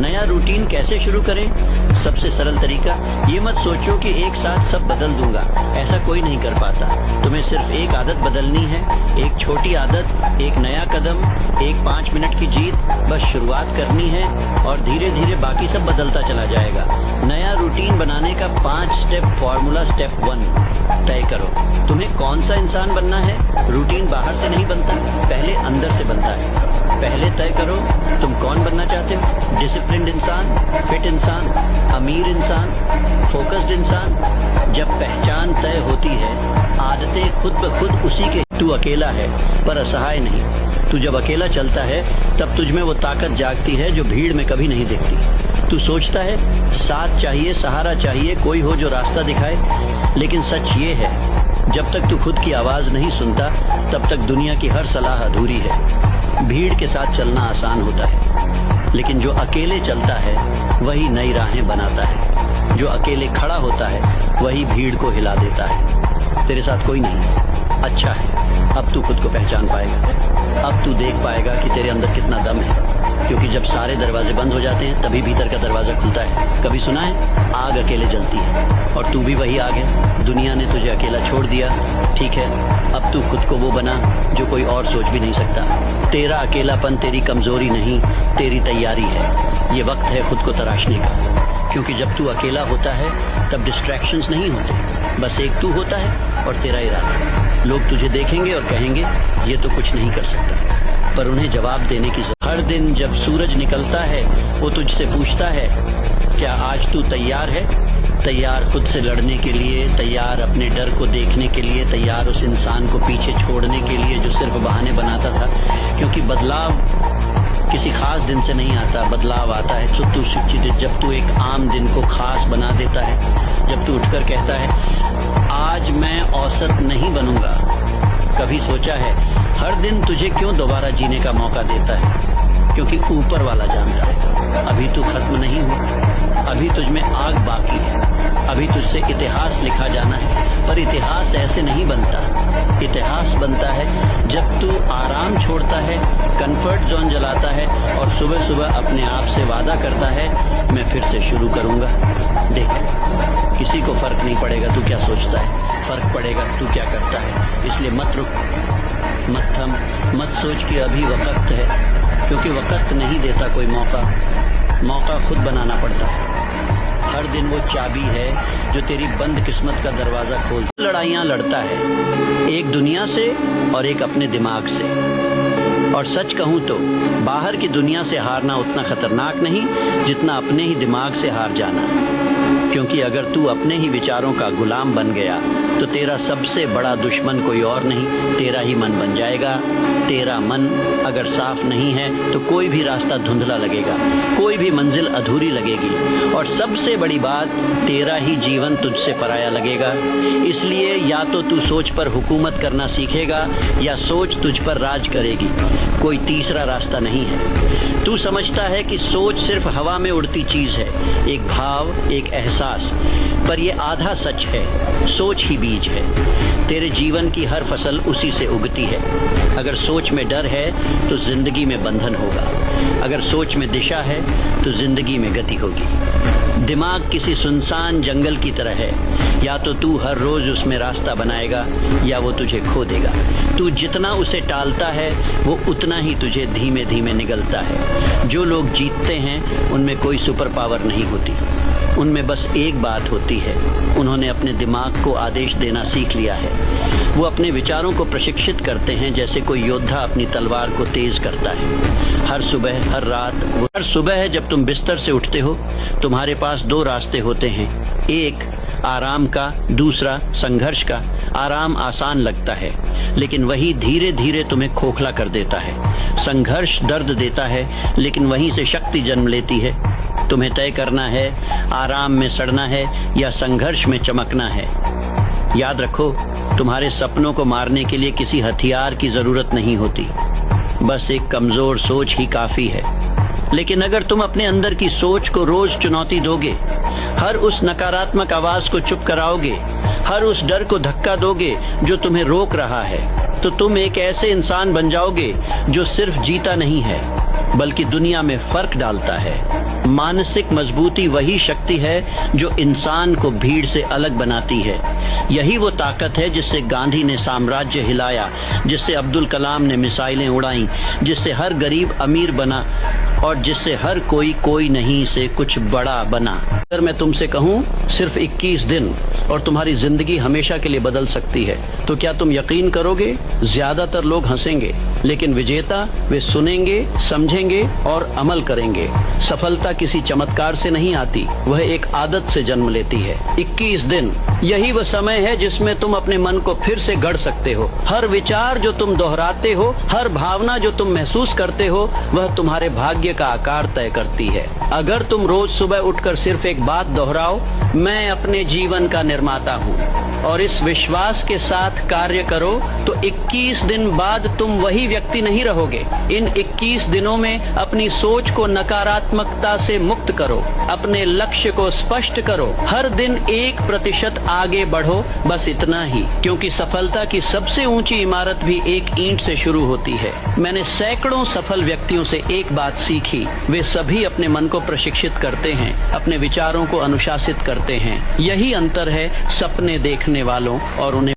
नया रूटीन कैसे शुरू करें? सबसे सरल तरीका, ये मत सोचो कि एक साथ सब बदल दूंगा, ऐसा कोई नहीं कर पाता। तुम्हें सिर्फ एक आदत बदलनी है, एक छोटी आदत, एक नया कदम, एक 5 मिनट की जीत, बस शुरुआत करनी है और धीरे धीरे बाकी सब बदलता चला जाएगा। नया रूटीन बनाने का 5 स्टेप फॉर्मूला। स्टेप 1, तय करो तुम्हें कौन सा इंसान बनना है। रूटीन बाहर से नहीं बनता, पहले अंदर से बनता है। पहले तय करो तुम कौन बनना चाहते हो। डिसिप्लिन्ड इंसान, फिट इंसान, अमीर इंसान, फोकस्ड इंसान। जब पहचान तय होती है, आदतें खुद ब खुद उसी के। तू अकेला है पर असहाय नहीं। तू जब अकेला चलता है तब तुझमें वो ताकत जागती है जो भीड़ में कभी नहीं दिखती। तू सोचता है साथ चाहिए, सहारा चाहिए, कोई हो जो रास्ता दिखाए, लेकिन सच ये है जब तक तू खुद की आवाज नहीं सुनता तब तक दुनिया की हर सलाह अधूरी है। भीड़ के साथ चलना आसान होता है, लेकिन जो अकेले चलता है वही नई राहें बनाता है। जो अकेले खड़ा होता है वही भीड़ को हिला देता है। तेरे साथ कोई नहीं। अच्छा है, अब तू खुद को पहचान पाएगा। अब तू देख पाएगा कि तेरे अंदर कितना दम है, क्योंकि जब सारे दरवाजे बंद हो जाते हैं तभी भीतर का दरवाजा खुलता है। कभी सुना है आग अकेले जलती है, और तू भी वही आग है। दुनिया ने तुझे अकेला छोड़ दिया, ठीक है, अब तू खुद को वो बना जो कोई और सोच भी नहीं सकता। तेरा अकेलापन तेरी कमजोरी नहीं, तेरी तैयारी है। ये वक्त है खुद को तराशने का, क्योंकि जब तू अकेला होता है तब डिस्ट्रैक्शंस नहीं होते, बस एक तू होता है और तेरा इरादा। लोग तुझे देखेंगे और कहेंगे ये तो कुछ नहीं कर सकता, पर उन्हें जवाब देने की हर दिन जब सूरज निकलता है वो तुझसे पूछता है क्या आज तू तैयार है। तैयार खुद से लड़ने के लिए, तैयार अपने डर को देखने के लिए, तैयार उस इंसान को पीछे छोड़ने के लिए जो सिर्फ बहाने बनाता था। क्योंकि बदलाव किसी खास दिन से नहीं आता, बदलाव आता है जब तू एक आम दिन को खास बना देता है। जब तू उठकर कहता है आज मैं औसत नहीं बनूंगा। कभी सोचा है हर दिन तुझे क्यों दोबारा जीने का मौका देता है? क्योंकि ऊपर वाला जानता है अभी तू खत्म नहीं हुआ, अभी तुझमें आग बाकी है, अभी तुझसे इतिहास लिखा जाना है। पर इतिहास ऐसे नहीं बनता। इतिहास बनता है जब तू आराम छोड़ता है, कंफर्ट जोन जलाता है और सुबह सुबह अपने आप से वादा करता है मैं फिर से शुरू करूंगा। देख, किसी को फर्क नहीं पड़ेगा तू क्या सोचता है, फर्क पड़ेगा तू क्या करता है। इसलिए मत रुक, मत थम, मत सोच कि अभी वक्त है, क्योंकि वक्त नहीं देता कोई मौका खुद बनाना पड़ता है। हर दिन वो चाबी है जो तेरी बंद किस्मत का दरवाजा खोल। लड़ाइयाँ लड़ता है, एक दुनिया से और एक अपने दिमाग से। और सच कहूँ तो बाहर की दुनिया से हारना उतना खतरनाक नहीं जितना अपने ही दिमाग से हार जाना। क्योंकि अगर तू अपने ही विचारों का गुलाम बन गया तो तेरा सबसे बड़ा दुश्मन कोई और नहीं, तेरा ही मन बन जाएगा। तेरा मन अगर साफ नहीं है तो कोई भी रास्ता धुंधला लगेगा, कोई भी मंजिल अधूरी लगेगी, और सबसे बड़ी बात तेरा ही जीवन तुझसे पराया लगेगा। इसलिए या तो तू सोच पर हुकूमत करना सीखेगा या सोच तुझ पर राज करेगी। कोई तीसरा रास्ता नहीं है। तू समझता है कि सोच सिर्फ हवा में उड़ती चीज है, एक भाव, एक एहसास, पर यह आधा सच है। सोच ही बीज है। तेरे जीवन की हर फसल उसी से उगती है। अगर सोच में डर है तो जिंदगी में बंधन होगा, अगर सोच में दिशा है तो जिंदगी में गति होगी। दिमाग किसी सुनसान जंगल की तरह है, या तो तू हर रोज उसमें रास्ता बनाएगा या वो तुझे खो देगा। तू जितना उसे टालता है वो उतना ही तुझे धीमे धीमे निगलता है। जो लोग जीतते हैं उनमें कोई सुपर पावर नहीं होती, उनमें बस एक बात होती है, उन्होंने अपने दिमाग को आदेश देना सीख लिया है। वो अपने विचारों को प्रशिक्षित करते हैं जैसे कोई योद्धा अपनी तलवार को तेज करता है। हर सुबह, हर रात, हर सुबह जब तुम बिस्तर से उठते हो तुम्हारे पास 2 रास्ते होते हैं, एक आराम का, दूसरा संघर्ष का। आराम आसान लगता है लेकिन वही धीरे धीरे तुम्हें खोखला कर देता है। संघर्ष दर्द देता है लेकिन वहीं से शक्ति जन्म लेती है। तुम्हें तय करना है आराम में सड़ना है या संघर्ष में चमकना है। याद रखो, तुम्हारे सपनों को मारने के लिए किसी हथियार की जरूरत नहीं होती, बस एक कमजोर सोच ही काफी है। लेकिन अगर तुम अपने अंदर की सोच को रोज चुनौती दोगे, हर उस नकारात्मक आवाज को चुप कराओगे, हर उस डर को धक्का दोगे जो तुम्हें रोक रहा है, तो तुम एक ऐसे इंसान बन जाओगे जो सिर्फ जीता नहीं है बल्कि दुनिया में फर्क डालता है। मानसिक मजबूती वही शक्ति है जो इंसान को भीड़ से अलग बनाती है। यही वो ताकत है जिससे गांधी ने साम्राज्य हिलाया, जिससे अब्दुल कलाम ने मिसाइलें उड़ाई, जिससे हर गरीब अमीर बना और जिससे हर कोई नहीं से कुछ बड़ा बना। अगर मैं तुमसे कहूँ सिर्फ 21 दिन और तुम्हारी जिंदगी हमेशा के लिए बदल सकती है, तो क्या तुम यकीन करोगे? ज्यादातर लोग हंसेंगे, लेकिन विजेता वे सुनेंगे, समझेंगे और अमल करेंगे। सफलता किसी चमत्कार से नहीं आती, वह एक आदत से जन्म लेती है। 21 दिन यही वह समय है जिसमें तुम अपने मन को फिर से गढ़ सकते हो। हर विचार जो तुम दोहराते हो, हर भावना जो तुम महसूस करते हो, वह तुम्हारे भाग्य का आकार तय करती है। अगर तुम रोज सुबह उठकर सिर्फ एक बात दोहराओ, मैं अपने जीवन का निर्माता हूँ, और इस विश्वास के साथ कार्य करो, तो 21 दिन बाद तुम वही व्यक्ति नहीं रहोगे। इन 21 दिनों में अपनी सोच को नकारात्मकता से मुक्त करो, अपने लक्ष्य को स्पष्ट करो, हर दिन 1% आगे बढ़ो, बस इतना ही। क्योंकि सफलता की सबसे ऊंची इमारत भी एक ईंट से शुरू होती है। मैंने सैकड़ों सफल व्यक्तियों से एक बात सीखी, वे सभी अपने मन को प्रशिक्षित करते हैं, अपने विचारों को अनुशासित करते हैं। यही अंतर है सपने देखने वालों और उन्हें